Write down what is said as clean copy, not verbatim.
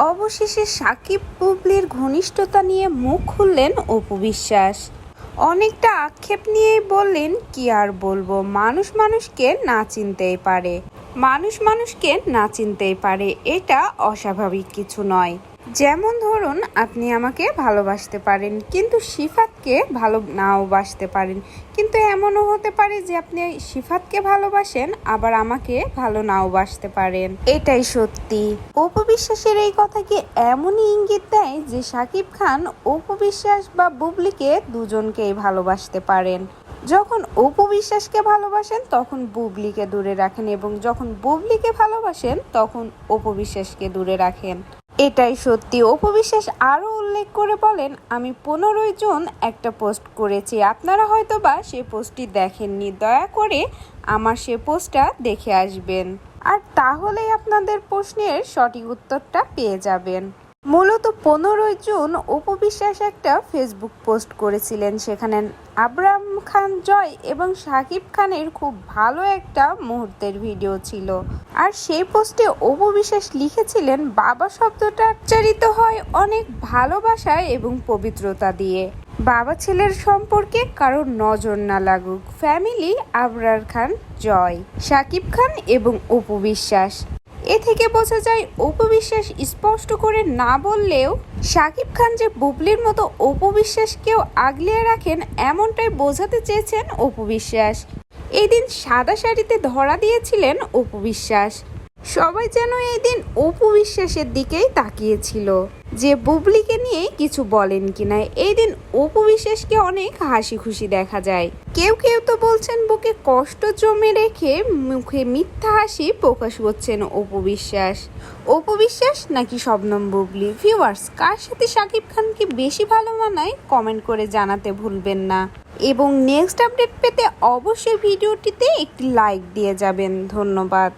অবশেষে সাকিব বুবলির ঘনিষ্ঠতা নিয়ে মুখ খুললেন অপু বিশ্বাস। অনেকটা আক্ষেপ নিয়েই বললেন, কি আর বলবো, মানুষ মানুষকে না চিনতেই পারে, এটা অস্বাভাবিক কিছু নয়। যেমন ধরুন, আপনি আমাকে ভালোবাসতে পারেন কিন্তু সিফাতকে ভালো নাও বাসতে পারেন, কিন্তু এমনও হতে পারে যে আপনি সিফাতকে ভালোবাসেন আবার আমাকে ভালো নাও বাসতে পারেন। এটাই সত্যি। অপু বিশ্বাসের এই কথা কি এমনই ইঙ্গিত দেয় যে সাকিব খান অপু বিশ্বাস বা বুবলিকে দুজনকেই ভালোবাসতে পারেন। যখন অপু বিশ্বাসকে ভালোবাসেন তখন বুবলিকে দূরে রাখেন, এবং যখন বুবলিকে ভালোবাসেন তখন অপু বিশ্বাসকে দূরে রাখেন। এটাই সত্যি। অপু বিশ্বাস আরও উল্লেখ করে বলেন, আমি 15 জুন একটা পোস্ট করেছি, আপনারা হয়তো বা সেই পোস্টটি দেখেননি, দয়া করে আমার সে পোস্টটা দেখে আসবেন, আর তাহলেই আপনাদের প্রশ্নের সঠিক উত্তরটা পেয়ে যাবেন। মূলত 15 জুন অপু বিশ্বাস একটা ফেসবুক পোস্ট করেছিলেন, সেখানে আবরাম খান জয় এবং সাকিব খানের খুব ভালো একটা মুহূর্তের ভিডিও ছিল। আর সেই পোস্টে অপু বিশ্বাস লিখেছিলেন, বাবা শব্দটা উচ্চারিত হয় অনেক ভালোবাসা এবং পবিত্রতা দিয়ে। বাবা ছেলের সম্পর্কে কারোর নজর না লাগুক। ফ্যামিলি আবরার খান জয়, সাকিব খান এবং অপু বিশ্বাস। এ থেকে বোঝা যায় অপু বিশ্বাস স্পষ্ট করে না বললেও সাকিব খান যে বুবলির মতো অপু বিশ্বাসকেও আগলে রাখেন এমনটাই বোঝাতে চেয়েছেন অপু বিশ্বাস। এই দিন সাদা শাড়িতে ধরা দিয়েছিলেন অপু বিশ্বাস। সবাই যেন এই দিন অপু বিশ্বাসের দিকেই তাকিয়েছিল যে বুবলিকে নিয়ে কিছু বলেন কিনা। এই দিন অপু বিশ্বাসকে অনেক হাসি খুশি দেখা যায়। কেউ কেউ তো বলছেন বুকে কষ্ট জমে রেখে মুখে মিথ্যা হাসি প্রকাশ করছেন অপু বিশ্বাস নাকি শবনম বুবলি। ভিউয়ার্স, কার সাথে সাকিব খানকে বেশি ভালো মানায় কমেন্ট করে জানাতে ভুলবেন না, এবং নেক্সট আপডেট পেতে অবশ্যই ভিডিওটিতে একটি লাইক দিয়ে যাবেন। ধন্যবাদ।